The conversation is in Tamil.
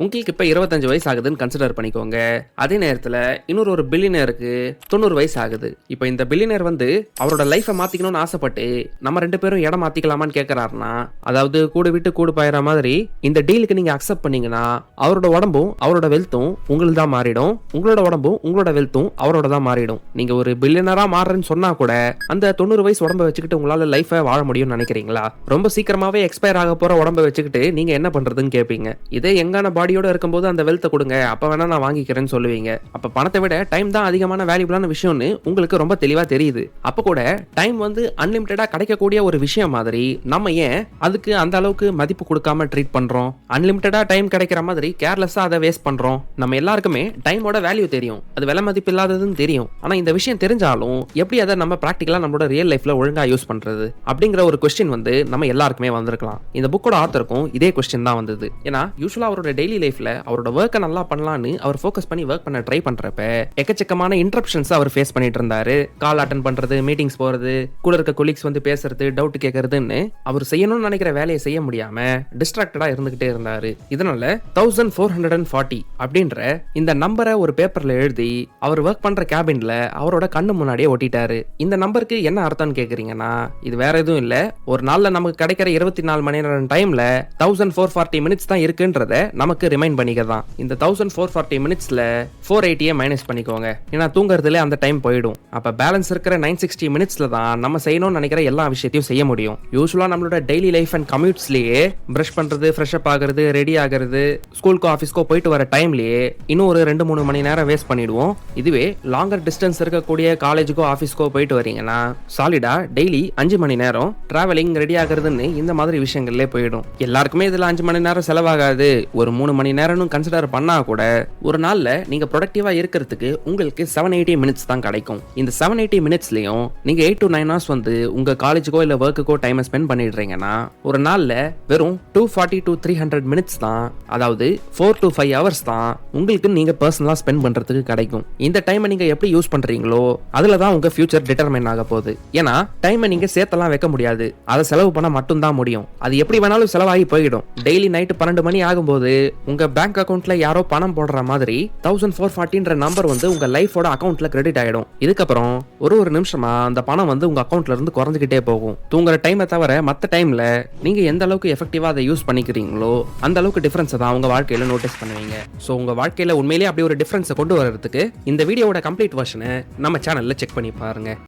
உங்களுக்கு இப்ப 25 வயசு ஆகுதுன்னு கன்சிடர் பண்ணிக்கோங்க. அதே நேரத்துல இன்னொரு ஒரு பில்லியனருக்கு 90 வயசு ஆகுது. இப்ப இந்த பில்லியனர் வந்து அவரோட லைஃபை மாத்திக்கணும்னு ஆசைப்பட்டு நம்ம 2 பேரும் இடம் மாத்திக்கலாமான்னு கேட்கறாருன்னா, அதாவது கூடு விட்டு கூடு பாயிற மாதிரி இந்த டீலுக்கு நீங்க அக்செப்ட் பண்ணீங்கன்னா அவரோட உடம்பும் அவரோட வெல்த்தும் உங்களுக்கு தான் மாறிடும், உங்களோட உடம்பும் உங்களோட வெல்த்தும் அவரோட தான் மாறிடும். நீங்க ஒரு பில்லியனரா மாறுறேன்னு சொன்னா கூட அந்த 90 வயசு உடம்பை வச்சுக்கிட்டு உங்களால லைஃபை வாழ முடியும்னு நினைக்கிறீங்களா? ரொம்ப சீக்கிரமாவே எக்ஸ்பயர் ஆக போற உடம்பை வச்சுக்கிட்டு நீங்க என்ன பண்றதுன்னு கேட்பீங்க. இதே எங்கான பாடியோட இருக்கும்போது அந்த வெல்த்தை கொடுங்க, அப்ப வேணா நான் வாங்கிக்கிறேன்னு சொல்லுவீங்க. அப்ப பணத்தை விட டைம் தான் அதிகமான வேல்யூபிளான விஷயம்னு உங்களுக்கு ரொம்ப தெளிவா தெரியுது. அப்ப கூட டைம் வந்து அன்லிமிட்டடா கிடைக்கக்கூடிய ஒரு விஷயம் மாதிரி நம்ம ஏன் அதுக்கு அந்த அளவுக்கு மதிப்பு கொடுக்காம ட்ரீட் பண்றோம்? அன்லிமிட்டடா டைம் கிடைக்கிற மாதிரி கேர்லெஸ்ஸா அதை வேஸ்ட் பண்றோம். நம்ம எல்லாருக்குமே டைமோட வேல்யூ தெரியும், அது விலை மதிப்பு இல்லாததுன்னு தெரியும். ஆனா இந்த விஷயம் தெரிஞ்சாலும் எப்படி அதை நம்ம பிராக்டிகலா நம்மளோட ரியல் லைஃப்ல ஒழுங்கா யூஸ் பண்றது அப்படிங்கிற ஒரு கொஸ்டின் வந்து நம்ம எல்லாருக்குமே வந்திருக்கலாம். இந்த புக்கோட ஆத்தருக்கும் இதே கொஸ்டின் தான் வந்தது. ஏன்னா யூசுவலா அவரோட டெய்லி லைஃப்ல அவரோட ஒர்க்கை நல்லா பண்ணலான்னு அவர் ஃபோக்கஸ் பண்ணி ஒர்க் பண்ண ட்ரை பண்றப்ப எக்கச்சக்கமான இன்டரப்ஷன்ஸ் அவர் ஃபேஸ் பண்ணிட்டு இருந்தாரு. கால் அட்டன் பண்றது, மீட்டிங்ஸ் போறது, கூட இருக்க கொலீக்ஸ் வந்து பேசுறது, டவுட் கேட்கறதுன்னு அவர் செய்யணும்னு நினைக்கிற வேலையை செய்ய முடியாம டிஸ்ட்ராக்டடா இருந்துகிட்டே இருந்தாரு. இதனால 1440 அப்படின்ற இந்த நம்பரை ஒரு பேப்பர்ல எழுதி அவர் ஒர்க் பண்ற கேபின்ல அவரோட கண்ணு முன்னாடியே ஒட்டிட்டாரு. இந்த நம்பருக்கு என்ன அர்த்தம்னு கேக்குறீங்கன்னா, இது வேற எதுவும் இல்ல, ஒரு நாள்ல நமக்கு கிடைக்கிற 24 மணி நேரம் டைம்ல 1440 மினிட்ஸ் தான் இருக்குன்றத நமக்கு ரிமைண்ட் பண்ணிக்கதான். இந்த 1440 மினிட்ஸ்ல 480 மைனஸ் பண்ணிக்கோங்க, ஏன்னா தூங்குறதுல அந்த டைம் போயிடும். அப்ப பேலன்ஸ் இருக்கிற 960 மினிட்ஸ்ல தான் நம்ம செய்யணும்னு நினைக்கிற எல்லா விஷயத்தையும் செய்ய முடியும். யூசுவலா நம்மளோட டெய்லி லைஃப் அண்ட் கம்யூட்ஸ்லயே பிரஷ் பண்றது, ஃப்ரெஷ் அப் ஆகிறது, ரெடி ஆகிறது, ஸ்கூலுக்கோ ஆஃபீஸ்க்கோ போயிட்டு வர டைம்லயே இன்னும் ஒரு 2-3 மணி நேரம் வேஸ்ட் பண்ணிடுவோம். இதுவே லாங்கர் டிஸ்டன்ஸ் இருக்கக்கூடிய காலேஜுக்கோ ஆஃபீஸ்க்கோ போயிட்டு வரீங்கன்னா சாலிடா டெய்லி 5 மணி நேரம் டிராவலிங், ரெடி ஆகிறதுன்னு இந்த மாதிரி விஷயங்கள்ல போயிடும். எல்லாருக்குமே இதுல 5 மணி நேரம் செலவாகாது, ஒரு 3 மணி நேரம் கன்சிடர் பண்ணா கூட ஒரு நாள்ல நீங்க ப்ரொடக்டிவா இருக்கிறதுக்கு உங்களுக்கு 780 மினிட்ஸ் தான் கிடைக்கும். இந்த 780 மினிட்ஸ்லயும் நீங்க 8 to 9 hours வந்து உங்க காலேஜுக்கோ இல்ல ஒர்க்குக்கோ டைம் ஸ்பெண்ட் பண்ணிடுறீங்கன்னா ஒரு நாள்ல வெறும் 240 to 300 மினிட்ஸ் தான், அதாவது 4 to 5 hours தான் உங்களுக்கு நீங்க பர்சனலா ஸ்பெண்ட் பண்றதுக்கு கிடைக்கும். இந்த டைமை நீங்க எப்படி யூஸ் பண்றீங்களோ அதுல தான் உங்க ஃபியூச்சர் டிட்டர்மைன் ஆக போகுது. ஏன்னா டைமை நீங்க சேர்த்தெல்லாம் வைக்க முடியாது, அதை செலவு பண்ண மட்டும் தான் முடியும். அது எப்படி வேணாலும் செலவாகி போயிடும். டெய்லி நைட்டு 12 மணி ஆகும்போது உங்க பேங்க் அக்கவுண்ட்ல யாரோ பணம் போடுற மாதிரி 1440ன்ற நம்பர் வந்து உங்க லைஃபோட அக்கவுண்ட்ல கிரெடிட் ஆயிடும். இதுக்கப்புறம் ஒரு நிமிஷமா அந்த பணம் வந்து உங்க அக்கவுண்ட்ல இருந்து குறைஞ்சிக்கிட்டே போகும். தூங்குற டைமை தவிர மற்ற டைம்ல நீங்க எந்த அளவுக்கு எஃபெக்டிவா அதை யூஸ் பண்ணிக்கிறீங்களோ அந்த அளவுக்கு டிஃபரன்ஸ் தான் உங்க வாழ்க்கையில நோட்டீஸ் பண்ணுவீங்க. சோ உங்க வாழ்க்கையில உண்மையிலேயே அப்படி ஒரு டிஃபரன்ஸை கொண்டு வரதுக்கு இந்த வீடியோட கம்ப்ளீட் வெர்ஷனை நம்ம சேனல்ல செக் பண்ணி பாருங்க.